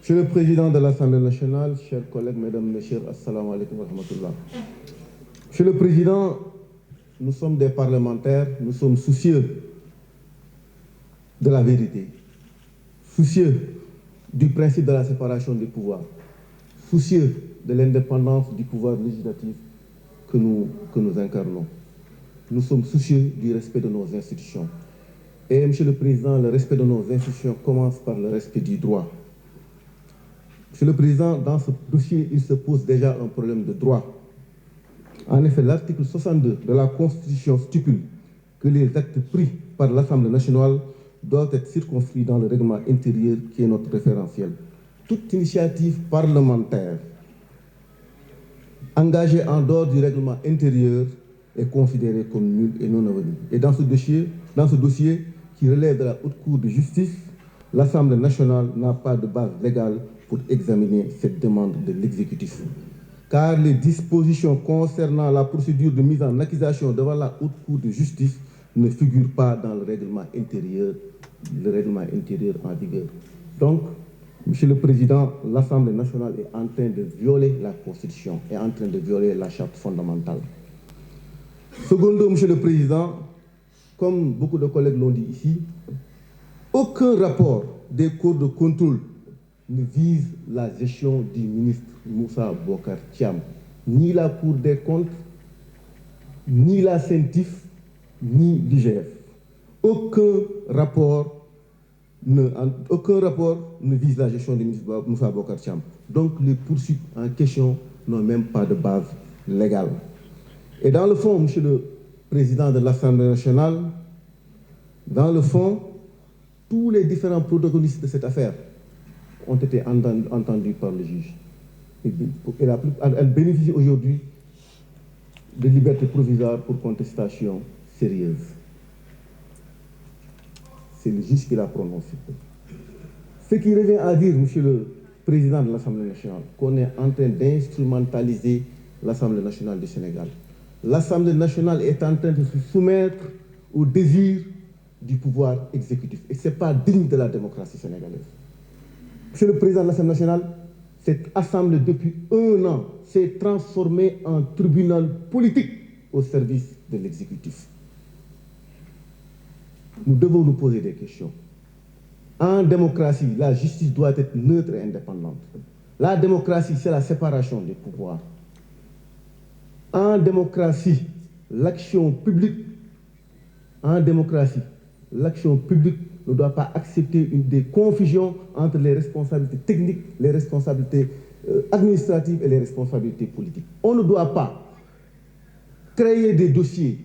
Monsieur le Président de l'Assemblée nationale, chers collègues, mesdames, messieurs, assalamu alaikum wa rahmatullah. Monsieur le Président, nous sommes des parlementaires, nous sommes soucieux de la vérité, soucieux du principe de la séparation des pouvoirs, soucieux de l'indépendance du pouvoir législatif que nous incarnons. Nous sommes soucieux du respect de nos institutions. Et, Monsieur le Président, le respect de nos institutions commence par le respect du droit. Monsieur le Président, dans ce dossier, il se pose déjà un problème de droit. En effet, l'article 62 de la Constitution stipule que les actes pris par l'Assemblée nationale doivent être circonscrits dans le règlement intérieur qui est notre référentiel. Toute initiative parlementaire engagée en dehors du règlement intérieur est considérée comme nulle et non avenue. Et dans ce dossier qui relève de la Haute Cour de justice, l'Assemblée nationale n'a pas de base légale pour examiner cette demande de l'exécutif. Car les dispositions concernant la procédure de mise en accusation devant la Haute Cour de justice ne figurent pas dans le règlement intérieur en vigueur. Donc, Monsieur le Président, l'Assemblée nationale est en train de violer la Constitution, est en train de violer la Charte fondamentale. Secondo, Monsieur le Président, comme beaucoup de collègues l'ont dit ici, aucun rapport des cours de contrôle ne vise la gestion du ministre Moussa Bocar Thiam, ni la Cour des comptes, ni la CENTIF, ni l'IGF. Aucun rapport ne vise la gestion du ministre Moussa Bocar Thiam. Donc les poursuites en question n'ont même pas de base légale. Et dans le fond, Monsieur le Président de l'Assemblée nationale, dans le fond, tous les différents protagonistes de cette affaire ont été entendus par le juge. Elle bénéficie aujourd'hui de liberté provisoire pour contestation sérieuse. C'est le juge qui l'a prononcé. Ce qui revient à dire, Monsieur le Président de l'Assemblée nationale, qu'on est en train d'instrumentaliser l'Assemblée nationale du Sénégal. L'Assemblée nationale est en train de se soumettre au désir du pouvoir exécutif. Et ce n'est pas digne de la démocratie sénégalaise. Monsieur le Président de l'Assemblée nationale, cette Assemblée, depuis 1 an, s'est transformée en tribunal politique au service de l'exécutif. Nous devons nous poser des questions. En démocratie, la justice doit être neutre et indépendante. La démocratie, c'est la séparation des pouvoirs. En démocratie, l'action publique ne doit pas accepter des confusions entre les responsabilités techniques, les responsabilités administratives et les responsabilités politiques. On ne doit pas créer des dossiers,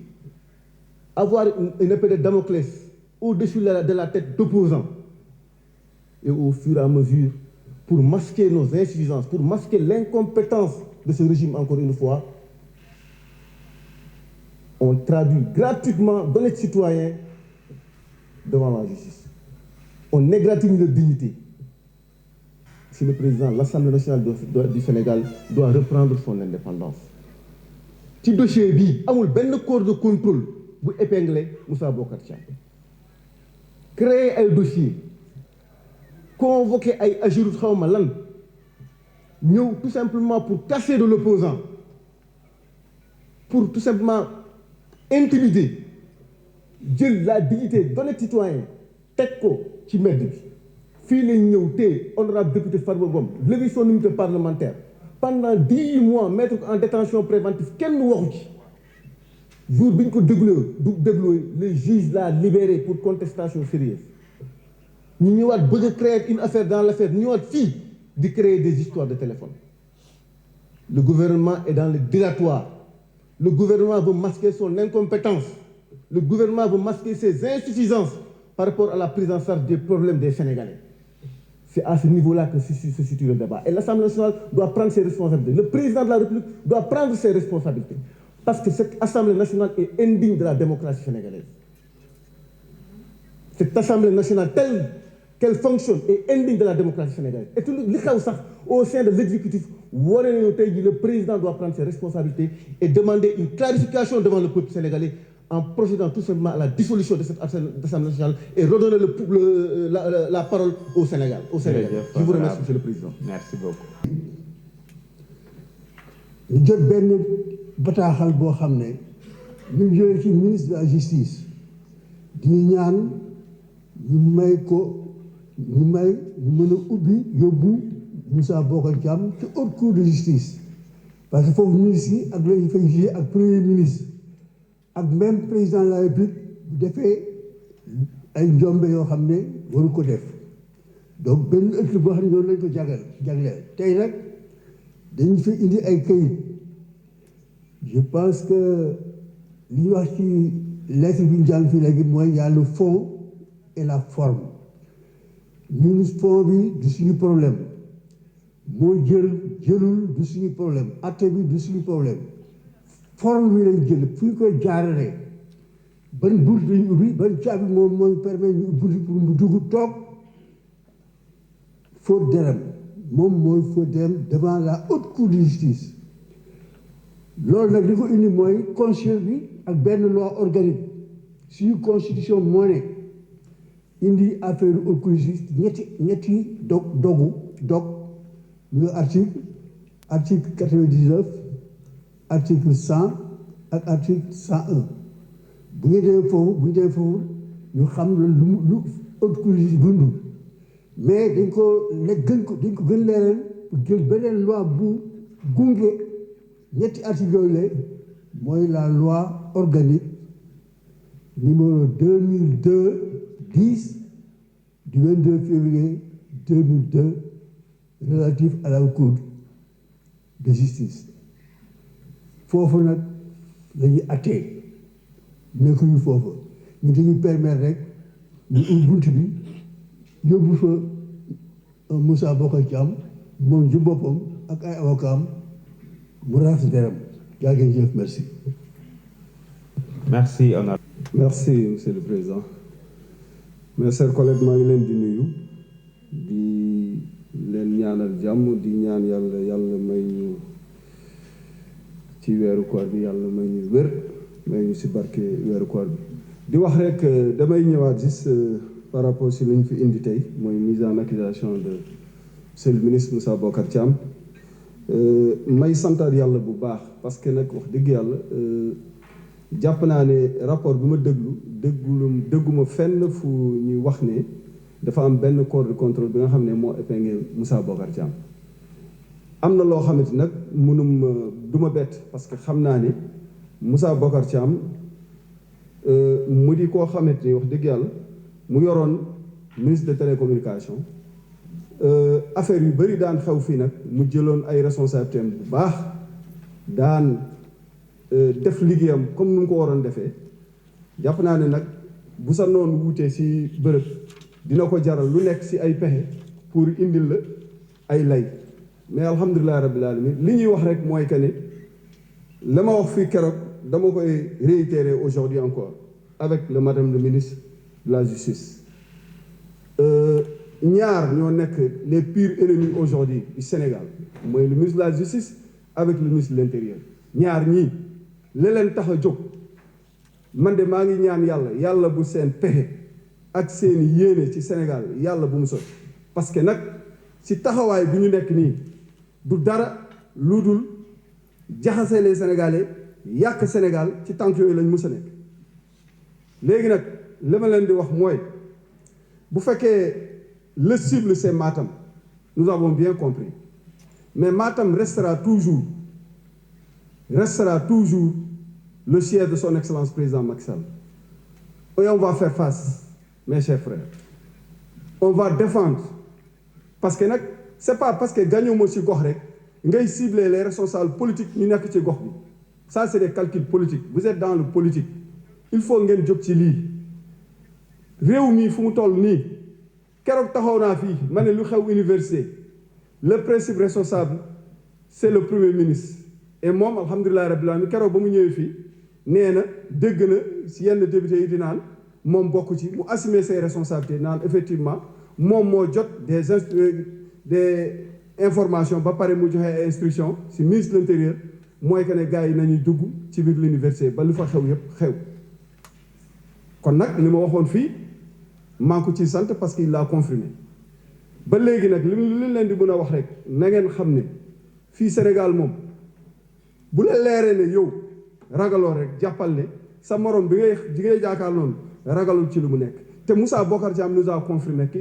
avoir une épée de Damoclès au-dessus de la tête d'opposants et au fur et à mesure, pour masquer nos insuffisances, pour masquer l'incompétence de ce régime, encore une fois, on traduit gratuitement d'honnêtes citoyens devant la justice. On égratigne leur dignité. Monsieur le Président, l'Assemblée nationale du Sénégal doit reprendre son indépendance. Ci dossier bi amul benn corps de contrôle bu épinglé Moussa Bocar Thiam. Créer un dossier, convoquer ay agirut xawma lan, ñëw tout simplement pour casser de l'opposant, pour tout simplement intimider, jël la dignité d'honnête citoyen teg ko ci mbedd bi. Fii lañ ñëw tey honorable député Farba Ngom lever son immunité parlementaire pendant 10 mois, mettre en détention préventive, kenn waxu ci. Jour bi ñu ko dégloo le juge l'a libéré pour contestation sérieuse. ñu ñëwaat bëgg a créer une affaire dans l'affaire, ñu ñëwaat fii di créer des histoires de téléphone. Le gouvernement est dans le dilatoire. Le gouvernement veut masquer son incompétence. Le gouvernement veut masquer ses insuffisances par rapport à la prise en charge des problèmes des Sénégalais. C'est à ce niveau-là que se situe le débat. Et l'Assemblée nationale doit prendre ses responsabilités. Le président de la République doit prendre ses responsabilités. Parce que cette Assemblée nationale est indigne de la démocratie sénégalaise. Cette Assemblée nationale, telle qu'elle fonctionne, est indigne de la démocratie sénégalaise. Et tout le cas au sein de l'exécutif, le président doit prendre ses responsabilités et demander une clarification devant le peuple sénégalais en procédant tout simplement à la dissolution de cette Assemblée nationale et redonner la parole au Sénégal. Je vous remercie, Monsieur le Président. Merci beaucoup. ñu jot benn bataaxal boo xam ne ñu jógee ci ministre de la justice di ñaan ñu may ñu mën a ubbi yóbbu Moussa Bocar Thiam ci haute cour de justice parce que foofu ministre yi ak lañu fay jugé ak premier ministre ak même président de la République bu defee ay njombe yoo xam ne waru ko def donc benn ëtt boo xam ne noonu lañ ko jagleel tey nag dañu fi indi ay këyit je pense que li ñu wax ci lettre bi ñu jàng fii léegi mooy y a le fond et la forme ñun fond bi du suñu problème moo jëlul du suñu problème atte bi du suñu problème forme bi lañ jël fu ñu koy jaarale ban bunt lañu ubbi ban caabi moom mooy permettre ñu ubbi pour mu dugg toog faute derem moom mooy faute derem devant la haute cour de justice loolu nag li ko indi mooy constitution bi ak benn loi organique suñu constitution moo ne indi affaire haute cour de justice ñetti dog ñu article 99 article 100 ak article 101 bu ñu demee foofu ñu xam lu haute cour de justice dund mais dañ ko gën leeral pour jël beneen loi bu gunge ñetti article yooyu la mooy la loi organique numéro 2002-10 du 22 février 2002 relatif à la Cour de justice foofu nag la ñuy attee nekkuñu foofu ñu dañuy permettre rek ñu ubbi bunt bi yóbbu fa Moussa Bocar Thiam moom ci boppam ak ay avocat am mu raas deram yaa ngeen jëf merci. Merci honorable. Merci Monsieur le Président. Mes chers collègues maa ngi leen di nuyu di leen ñaanal jàmm di ñaan yàlla may ñu ci weeru koor bi yàlla may ñu wér may ñu si barke weeru koor bi di wax rek damay ñëwaat juste par rapport si lu ñu fi indi tey mooy mise en accusation de monsieur le ministre Moussa Bocar Thiam may santaat yàlla bu baax parce que nag wax dëgg yàlla jàpp naa ne rapport bi ma dégguma fenn fu ñuy wax ne dafa am benn corps de contrôle bi nga xam ne moo épinglé Moussa Bocar Thiam am na loo xamante nag du ma bett parce que xam naa ne Moussa Bocar Thiam mu di koo xamante ni wax dëgg yàlla mu yoroon ministre de télécommunication affaire yu bëri daan xew fii nag mu jëloon ay responsabilités bu baax daan def liggéeyam comme nu mu ko waroon defee jàpp naa ne nag bu sa noonu wutee si bërëb dina ko jaral lu nekk si ay pexe pour indil la ay lay mais alhamdulilah rabbil alamin li ñuy wax rek mooy que ne la ma wax fii keroog dama koy réitérer aujourd'hui encore avec le madame le ministre de la justice ñaar ñoo nekk les pires ennemis aujourd'hui du Sénégal mooy le ministre de la justice avec le ministre de l'intérieur ñaar ñii la leen tax a jóg man de maa ngi ñaan yàlla bu seen pexe ak seen yéene ci Sénégal yàlla bu mu sot parce que nag ci taxawaay bu ñu nekk nii du dara lu dul jaxase les Sénégalais yàq Sénégal ci tànk yooyu lañ mës a nekk léegi nag li ma leen di wax mooy bu fekkee le cible c'est Matam nous avons bien compris mais Matam restera toujours le siège de son excellence président Macky Sall et on va faire face mes chers frères on va défendre parce que nag c'est pas parce que gañoo moo ci gox rek ngay cibler les responsables politiques ñu nekk ci gox bi ça c'est des calculs politiques vous êtes dans le politique il faut ngeen jóg ci lii réew mi fu mu toll nii keroog taxaw naa fii ma ne lu xew université le principe responsable c'est le premier ministre et moom alhamdulilah rabbil alamin keroog ba mu ñëwee fii nee na dégg na si yenn député yi di naan moom bokk ci mu assumer ses responsabilités naan effectivement moom moo jot des informations ba pare mu joxe ay instructions si ministre de l'intérieur mooy que ne gars yi nañuy dugg ci biir l'université ba lu fa xew yëpp xew kon nag li ma waxoon fii maa ngi ko ciy sant parce qu'il l'a confirmé ba léegi nag li leen di mën a wax rek na ngeen xam ne fii Sénégal moom bu la leeree ne yow ragaloo rek jàppal ne sa morom bi ngay jaakaar noonu ragalul ci lu mu nekk. te Moussa Bocar Thiam nous a confirmé que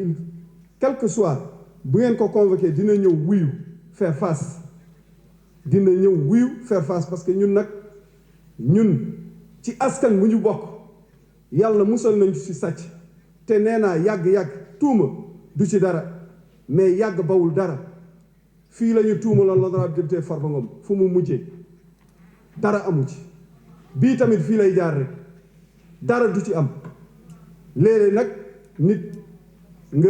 quel que soit bu ngeen ko convoqué dina ñëw wuyu faire face dina ñëw wuyu faire face parce que ñun ci askan bu ñu bokk yàlla musal nañu ci sàcc te nee naa yàgg-yàgg tuuma du ci dara mais yàgg bawul dara fii la ñu tuuma loon l'honorable député Farba Ngom fu mu mujjee dara amu ci bii tamit fii lay jaar rek dara du ci am léeg-léeg nag nit nga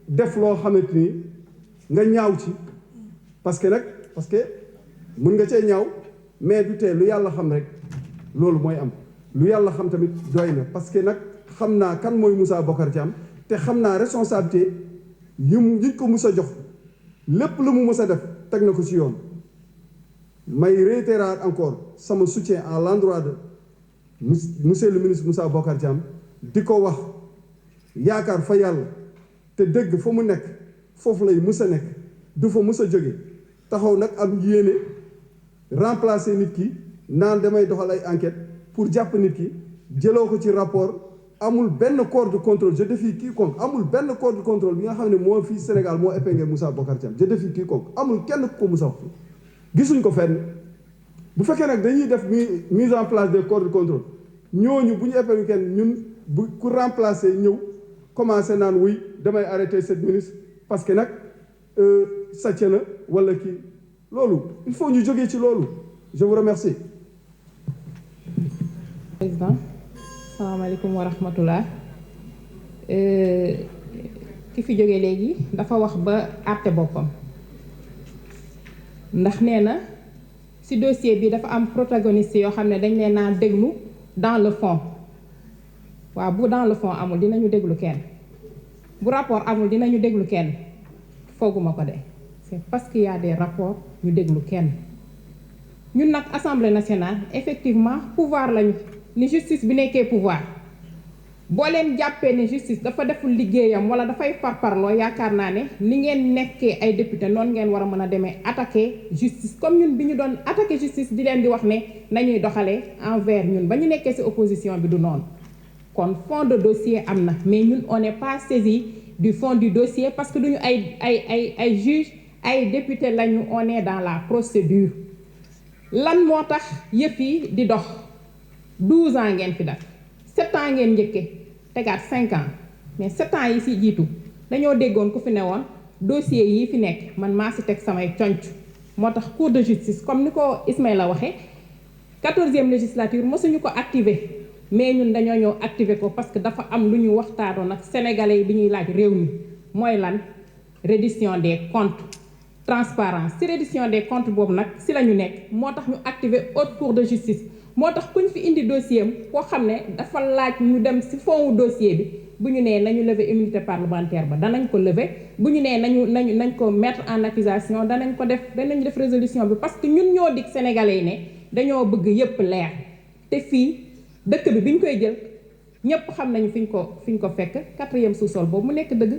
def loo xamante ni nga ñaaw ci parce que mun nga cee ñaaw mais du tee lu yàlla xam rek loolu mooy am lu yàlla xam tamit doy na parce que nag xam naa kan mooy Moussa Bocar Thiam te xam naa responsabilité yiñ ko mus a jox lépp lu mu mus a def teg na ko ci yoon may réitérer encore sama soutien à l'endroit de monsieur le ministre Moussa Bocar Thiam di ko wax yaakaar fa yàlla te dëgg fa mu nekk foofu lay mus a nekk du fa mus a jóge taxaw nag am yéene remplacer nit ki naan damay doxal ay enquête pour jàpp nit ki jëloo ko ci rapport amul benn corps de contrôle je défie quiconque amul benn corps de contrôle bi nga xam ne moo fii Sénégal moo épinglé Moussa Bocar Thiam je défie quiconque amul kenn ku ko Moussa wax gisuñ ko fenn bu fekkee nag dañuy def mise en place des corps de contrôle ñooñu bu ñu épinglé kenn ñun bu ku remplacer ñëw commencé naan wuy damay arrêter cette ministre parce que nag sàcc na wala kii loolu il faut ñu jógee ci loolu je vous remercie. Président salaamaaleykum wa rahmatullah ki fi jógee léegi dafa wax ba àtte boppam ndax nee na ci dossier bi dafa am protagoniste yoo xam ne dañ leen naan déglu dans le fond waaw bu dans le fond amul dinañu déglu kenn bu rapport amul dinañu déglu kenn fooguma ko de c'est parce qu'il y a des rapports ñu déglu kenn ñun nag assemblée nationale effectivement pouvoir lañu ni justice bi nekkee pouvoir boo leen jàppee ne justice dafa deful liggéeyam wala dafay parparloo yaakaar naa ne ni ngeen nekkee ay député noonu ngeen war a mën a demee attaquer justice comme ñun bi ñu doon attaquer justice di leen di wax ne nañuy doxalee envers ñun ba ñu nekkee ci opposition bi du noonu kon fond de dossier am na mais ñun on n'est pas saisi du fond du dossier parce que duñu ay juge ay député lañu on est dans la procédure lan moo tax yëf yi di dox 12 ans ngeen fi def 7 ans ngeen njëkke tegaat 5 ans mais 7 ans yi ci jiitu dañoo déggoon ku fi ne woon dossier yi fi nekk man maa ci teg samay conc moo tax cour de justice comme ni ko Ismaïla waxee 14e législature mosuñu ko activer mais ñun dañoo ñëw activer ko parce que dafa am lu ñu waxtaanoon ak sénégalais yi bi ñuy laaj réew mi mooy lan reddition des comptes transparence ci reddition des comptes boobu nag ci la ñu nekk moo tax ñu activer haute cour de justice moo tax kuñ fi indi dossier am koo xam ne dafa laaj ñu dem ci fond dossier bi bu ñu nee nañu lever immunité parlementaire ba danañ ko lever bu ñu nee nañ ko mettre en accusation danañ def résolution bi parce que ñun ñoo dig sénégalais yi ne dañoo bëgg yépp leer te fii dëkk bi ñu koy jël ñépp xam nañu fi ñu ko fekk 4e sous-sol boobu mu nekk dëgg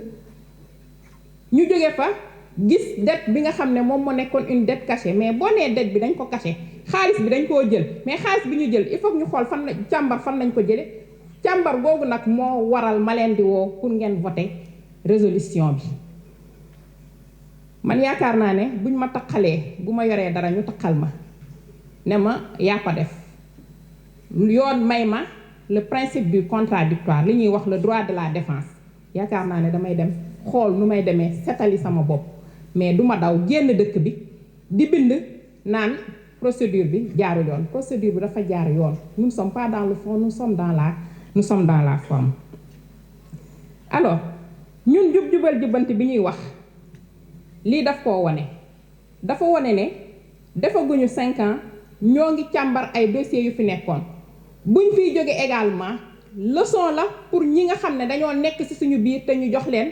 ñu jóge fa gis dette bi nga xam ne moom moo nekkoon une dette cachée mais boo nee dette bi dañ ko caché xaalis bi dañ koo jël mais xaalis bi ñu jël il faut que ñu xool càmbar fan lañ ko jële càmbar googu nag moo waral ma leen di woo pour ngeen voter résolution bi man yaakaar naa ne buñ ma taqalee bu ma yoree dara ñu taqal ma ne ma yaa ko def yoon may ma le principe du contradictoire li ñuy wax le droit de la défense yaakaar naa ne damay dem xool nu may demee setali sama bopp mais duma daw génn dëkk bi di bind naan procédure bi jaaru yoon procédure bi dafa jaar yoon nous ne sommes pas dans le fond nous sommes dans la forme alors ñun jubal-jubanti bi ñuy wax lii daf koo wone dafa wone ne defaguñu 5 ans ñoo ngi càmbar ay dossiers yu fi nekkoon buñ fiy jóge également leçon la pour ñi nga xam ne dañoo nekk ci suñu biir te ñu jox leen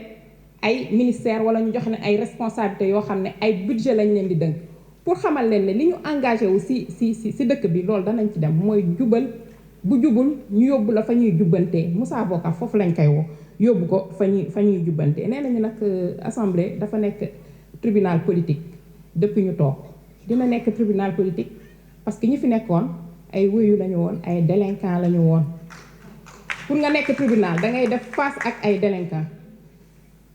ay ministère wala ñu jox leen ay responsabilités yoo xam ne ay budget lañ leen di dënk pour xamal leen ne li ñu engagé wu ci dëkk bi loolu danañ ci dem mooy jubal bu jubul ñu yóbbu la fa ñuy jubbantee Moussa Bokar foofu lañ koy woo yóbbu ko fa ñuy jubbantee nee nañu nag assemblée dafa nekk tribunal politique depuis ñu toog dina nekk tribunal politique parce que ñi fi nekkoon ay wéyu lañu woon ay délinquants lañu woon pour nga nekk tribunal da ngay def face ak ay délinquants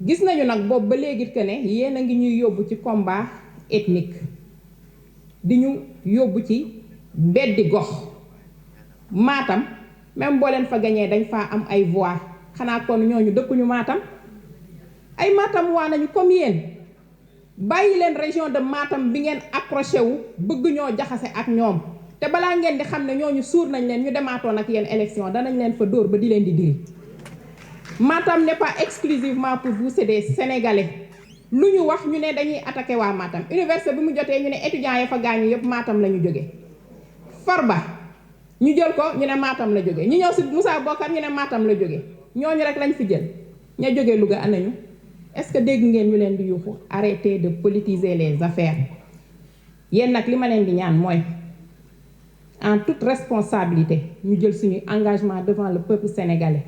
gis nañu nag boobu ba léegi que ne yéen a ngi ñuy yóbbu ci combat ethnique di ñu yóbbu ci mbeddi gox Matam même boo leen fa gañee dañ faa am ay voix xanaa kon ñooñu dëkkuñu Matam ay Matam waa nañu comme yéen bàyyi leen région de Matam bi ngeen accroché wu bëgg ñoo jaxase ak ñoom te balaa ngeen di xam ne ñooñu suur nañ leen ñu demaatoon ak yéen élection danañ leen fa dóor ba di leen di diri Matam n'est pas exclusivement pour vous, c'est des Sénégalais lu ñu wax ñu ne dañuy attaqué waa Matam université bi mu jotee ñu ne étudiants ya fa gaañu yëpp Matam la ñu jógee Farba ñu jël ko ñu ne Matam la jógee ñu ñëw si Moussa Bokar ñu ne Matam la jógee ñooñu rek lañ fi jël ña jógee Louga anañu est-ce que dégg ngeen ñu leen di yuuxu arrêtez de politiser les affaires yéen nag li ma leen di ñaan mooy en toute responsabilité ñu jël suñu engagement devant le peuple sénégalais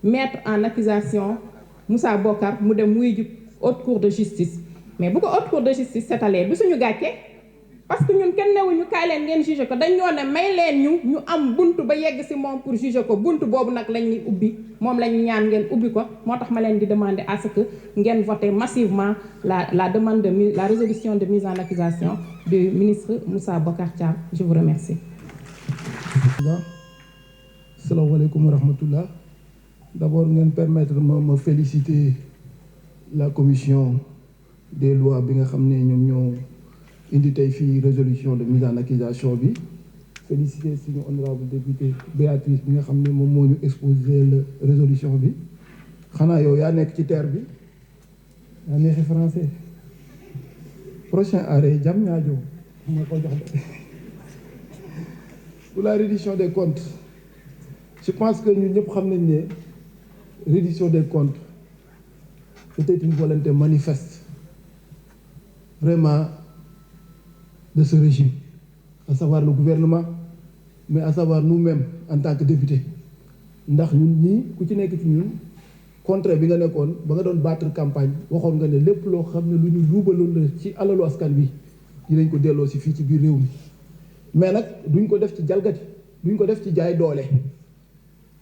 mettre en accusation Moussa Bokar mu dem wuy ji haute cour de justice mais bu ko haute cour de justice setalee du suñu gàcce parce que ñun kenn newuñu kaay leen ngeen juger ko dañ ñoo ne may leen ñu am buntu ba yegg ci moom pour juger ko buntu boobu nag lañ ñuy ubbi moom lañu ñaan ngeen ubbi ko moo tax ma leen di demander à ce que ngeen voter massivement la demande de la résolution de mise en accusation du ministre Moussa Bokar Thiam. Je vous remercie. Salaamaaleykum wa rahmatullah. D'abord ngeen permettre ma féliciter la commission des lois bi nga xam ne ñoom ñoo indi tey fii résolution de mise en accusation bi féliciter suñu honorable député Béatrice bi nga xam ne moom moo ñu exposé la résolution bi xanaa yow yaa nekk ci terre bi yaa neexi français prochain arrêt jam ñaajo ma ko jox de pour la reddition des comptes je pense que ñun ñëpp xam nañ ne reddition des comptes c'était une volonté manifeste vraiment de ce régime, à savoir le gouvernement, mais à savoir nous-mêmes en tant que députés. ndax ñun ñii ku ci nekk ci ñun contrat bi nga nekkoon ba nga doon battre campagne waxoon nga ne lépp loo xam ne lu ñu luubaloon la ci alalu askan bi dinañ ko delloo si fii ci biir réew mi mais nag duñ ko def ci jalgati duñ ko def ci jaay doole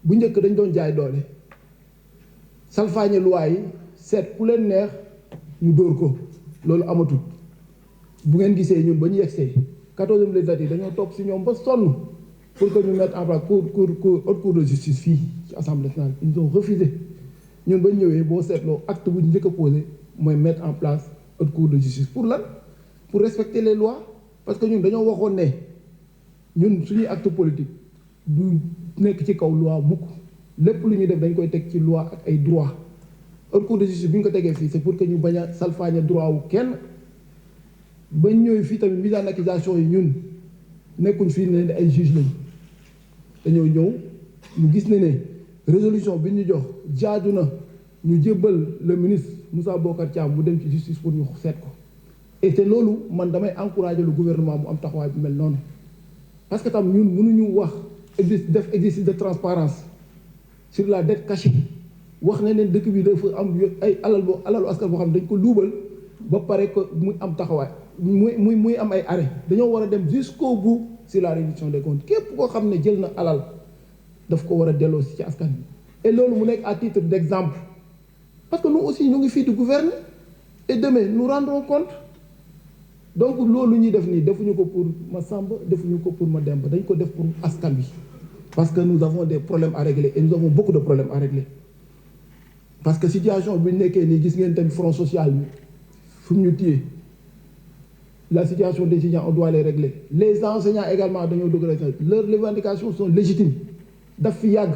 bu njëkk dañ doon jaay doole salfaañe loi yi seet ku leen neex ñu dóor ko loolu amatul bu ngeen gisee ñun ba ñu yegsee 14e législature dañoo toog si ñoom ba sonn pour que ñu mettre en place haute cour de justice fii ci assemblée nationale ils ont refusé ñun ba ñu ñëwee boo seetloo acte bu ñu njëkk a posé mooy mettre en place haute cour de justice pour lan pour respecter les lois parce que ñun dañoo waxoon ne ñun suñuy acte politique du nekk ci kaw loi mukk lépp lu ñuy def dañ koy teg ci loi ak ay droit haute cour de justice bi ñu ko tegee fii c'est pour que ñu bañ a salfaañe droit wu kenn ba ñëwee fii tamit mise en accusation yi ñun nekkuñ fii ne ay juge lañ dañoo ñëw ñu gis ne résolution bi ñu jox jaadu na ñu jébbal le ministre Moussa Bokar Thiam mu dem ci justice pour ñu seet ko et te loolu man damay encourager le gouvernement mu am taxawaay bu mel noonu parce que tam ñun mënuñu wax def exercice de transparence sur la dette cachée wax ne dëkk bi dafa am ay alalu askan boo xam ne dañ ko luubal ba pare ko muy am taxawaay muy am ay arrêt dañoo war a dem jusqu'au bout sur la reddition des comptes képp koo xam ne jël na alal daf ko war a delloo si ci askan bi et loolu mu nekk à titre d'exemple parce que nous aussi ñu ngi fii di gouverner et demain nous rendrons compte donc loolu ñuy def nii defuñu ko pour Massamba defuñu ko pour Mademba dañ ko def pour askan bi parce que nous avons des problèmes à régler et nous avons beaucoup de problèmes à régler parce que situation bi ñu nekkee nii gis ngeen tamit front social bi fu ñu téye la situation des étudiants on doit les régler les enseignants également dañoo dugg rek leurs revendications sont légitimes daf fi yàgg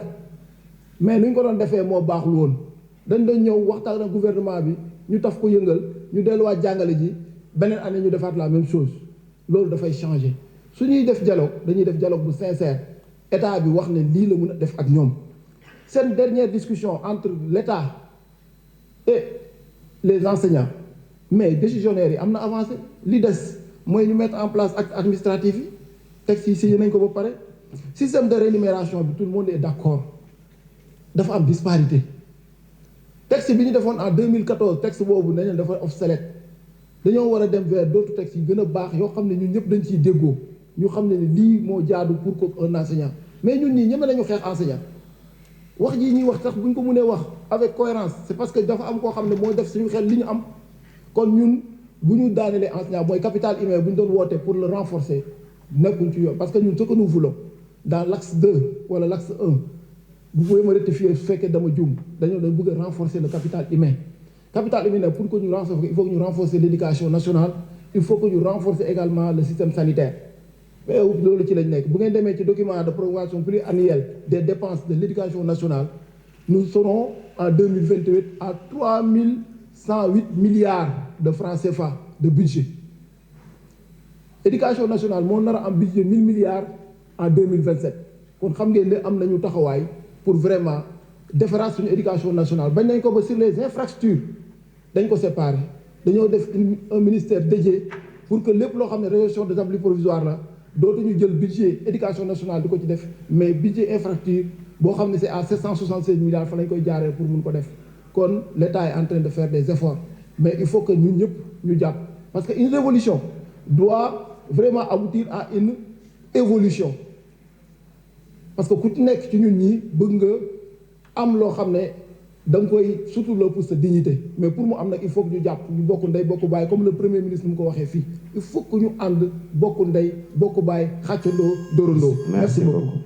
mais nu ñu ko doon defee moo baaxul woon dañ doon ñëw waxtaan ak gouvernement bi ñu taf ko yëngal ñu delluwaat jàngale ji beneen année ñu defaat la même chose loolu dafay changer su ñuy def dialogue dañuy def dialogue bu sincère état bi wax ne lii la mun a def ak ñoom seen dernière discussion entre l'état et les enseignants mais décisionnaires yi am na avancé li des mooy ñu mettre en place acte administratif yi texte yi signé nañ ko ba pare système de rémunération bi tout le monde est d'accord dafa am disparité texte bi ñu defoon en 2014 texte boobu nañ dafa obsolète dañoo war a dem vers d'autres textes yi gën a baax yoo xam ne ñun ñëpp dañ ciy déggoo ñu xam ne lii moo jaadu pour que un enseignant mais ñun ñii ñeme nañu xeex enseignant wax jii ñuy wax sax bu ñu ko mënee wax avec cohérence c'est parce que dafa am koo xam ne mooy def suñu xel li ñu am kon ñun bu ñu daanelee enseignant mooy capital humain bu ñu doon woote pour le renforcer nekkuñ ci yoon parce que ñun ce que nous voulons dans l'axe 2 wala l'axe 1 vous pouvez me rectifier su fekkee dama juum dañ bëgg a renforcer le capital humain capital humain pour que ñu renforcer il faut que ñu renforcer l'éducation nationale il faut que ñu renforcer également le système sanitaire mais loolu ci lañ nekk bu ngeen demee ci document de programmation pluriannuelle des dépenses de l'éducation nationale nous serons en 2028 à 3108 milliards de francs CFA de budget éducation nationale moo nar a am budget 1000 milliards en 2027 kon xam ngeen ne am nañu taxawaay pour vraiment defaraat suñu éducation nationale bañ nañ ko ba sur les infrastructures dañ ko séparer dañoo def un ministère dédié pour que lépp loo xam ne résorption des abris provisoires la dootuñu jël budget éducation nationale di ko ci def mais budget infrastructure boo xam ne c'est à 776 milliards fa lañ koy jaaree pour mun ko def kon l'État est en train de faire des efforts mais il faut que ñun ñëpp ñu jàpp parce que une révolution doit vraiment aboutir à une évolution parce que ku ci nekk ci ñun ñi bëgg nga am loo xam ne da nga koy suturloo pour sa dignité mais pour mu am nag il faut que ñu jàpp ñu bokk ndey bokk baay comme le premier ministre mu ko waxee fii il faut que ñu ànd bokk ndey bokk baay xàccandoo dóorandoo. Merci beaucoup.